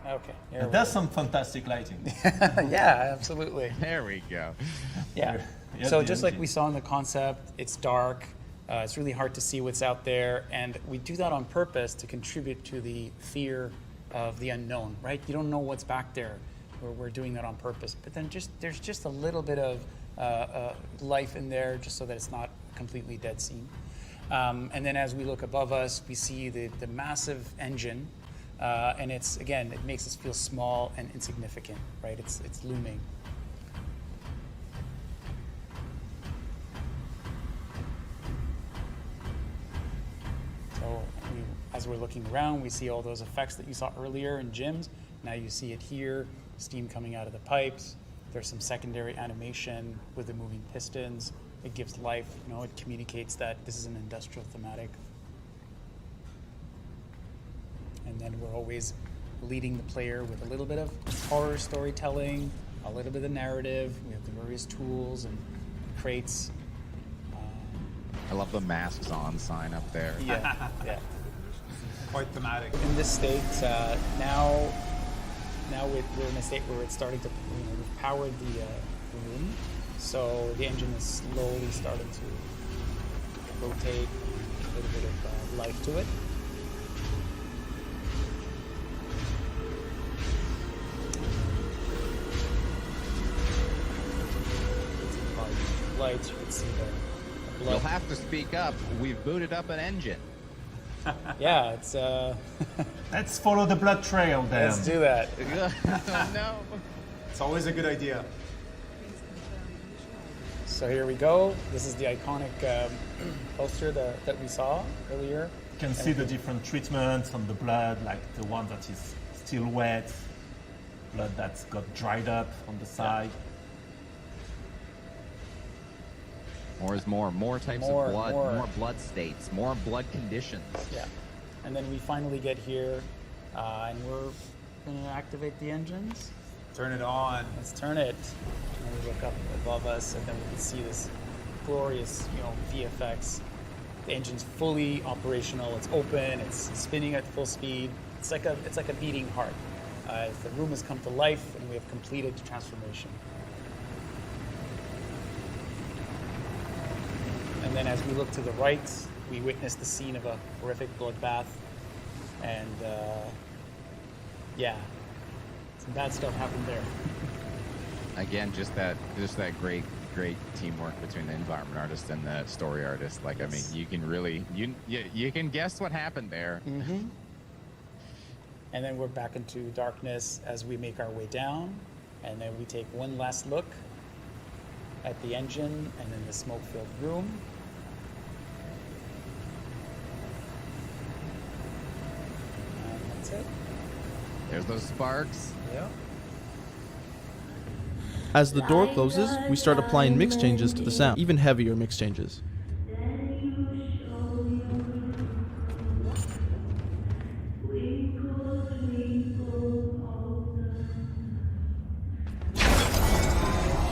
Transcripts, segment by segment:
Okay. And that's some fantastic lighting. Yeah, absolutely. There we go. Yeah. So just like we saw in the concept, it's dark. It's really hard to see what's out there, and we do that on purpose to contribute to the fear of the unknown, right? You don't know what's back there. We're doing that on purpose. But then there's just a little bit of life in there, just so that it's not completely dead scene. And then as we look above us, we see the massive engine, and it makes us feel small and insignificant, right? It's looming. So as we're looking around, we see all those effects that you saw earlier in Jim's. Now you see it here, steam coming out of the pipes. There's some secondary animation with the moving pistons. It gives life, it communicates that this is an industrial thematic. And then we're always leading the player with a little bit of horror storytelling, a little bit of narrative. We have the various tools and crates. I love the masks on sign up there. Yeah. Quite thematic. In this state, now we're in a state where it's starting to, we've powered the room, so the engine is slowly starting to rotate, a little bit of life to it. Lights, you can see the blood. You'll have to speak up. We've booted up an engine. Yeah, it's Let's follow the blood trail then. let's do that. Oh, no. It's always a good idea. So here we go. This is the iconic poster that we saw earlier. You can see the different treatments on the blood, like the one that is still wet, blood that's got dried up on the side. More is more. More types More, of blood. more. More blood states. More blood conditions. Yeah. And then we finally get here, and we're going to activate the engines. Turn it on. Let's turn it. And we look up above us, and then we can see this glorious, VFX. The engine's fully operational. It's open. It's spinning at full speed. It's like a beating heart. The room has come to life, and we have completed the transformation. And then as we look to the right, we witness the scene of a horrific bloodbath. And yeah, some bad stuff happened there. Again, just that great teamwork between the environment artist and the story artist. Like, I mean, you can really you can guess what happened there. Mm-hmm. And then we're back into darkness as we make our way down, and then we take one last look at the engine and then the smoke-filled room. And that's it. There's those sparks. Yeah. As the door closes, we start applying mix changes to the sound, even heavier mix changes.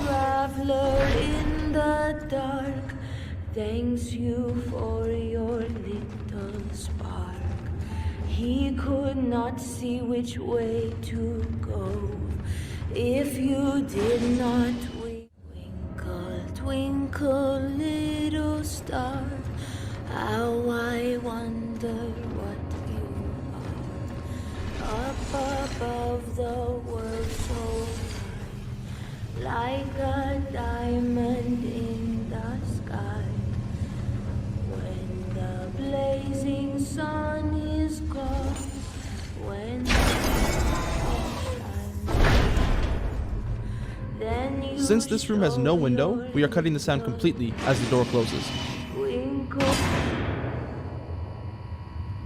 Traveler in the dark, thanks you for your little spark. He could not see which way to go if you did not twinkle, twinkle, little star. How I wonder what you are. Up above the world so high, like a diamond in the sky. When the blazing sun is gone, when the then you Since this room has no window, we are cutting the sound completely as the door closes. twinkle.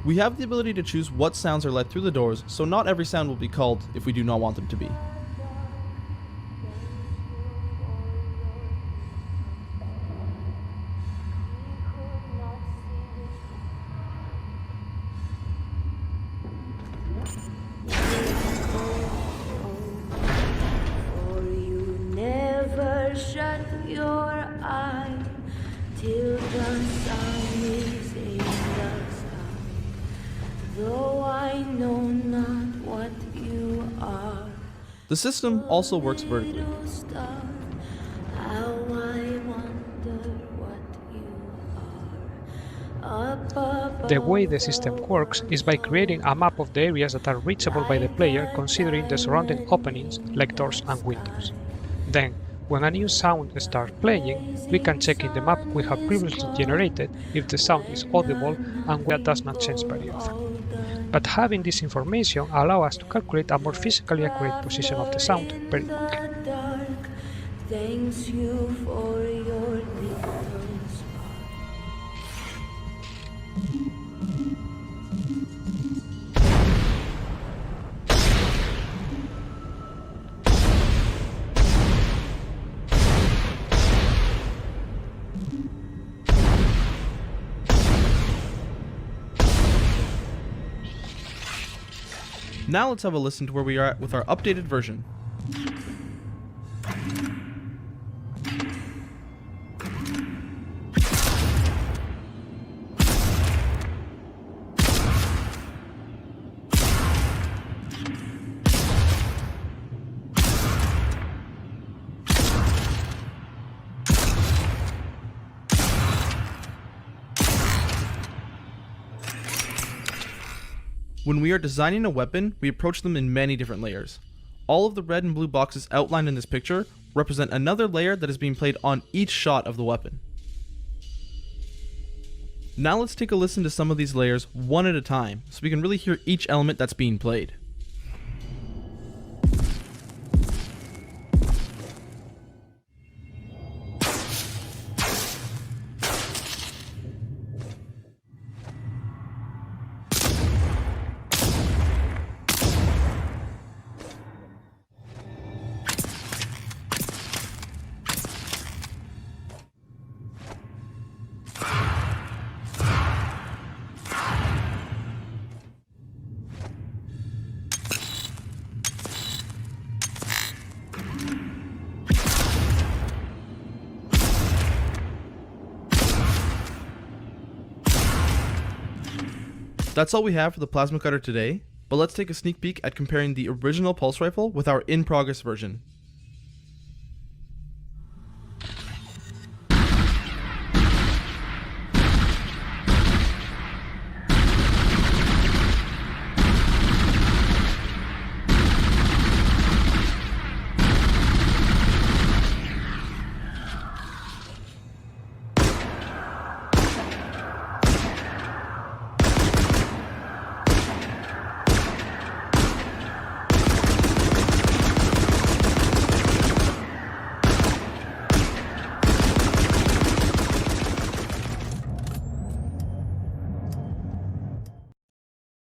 We have the ability to choose what sounds are let through the doors, so not every sound will be culled if we do not want them to be. For you never shut your eye till the sun is in the sky. Though I know not what you are, The system also works vertically. little star, how I wonder what you are. Up above The way the system works is by creating a map of the areas that are reachable by the player considering the surrounding openings like doors and windows. Then, when a new sound starts playing, we can check in the map we have previously generated if the sound is audible and that does not change very often. But having this information allows us to calculate a more physically accurate position of the sound very quickly. the dark, thanks you for your little spark. Now let's have a listen to where we are at with our updated version. When we are designing a weapon, we approach them in many different layers. All of the red and blue boxes outlined in this picture represent another layer that is being played on each shot of the weapon. Now let's take a listen to some of these layers one at a time, so we can really hear each element that's being played. That's all we have for the plasma cutter today, but let's take a sneak peek at comparing the original pulse rifle with our in-progress version.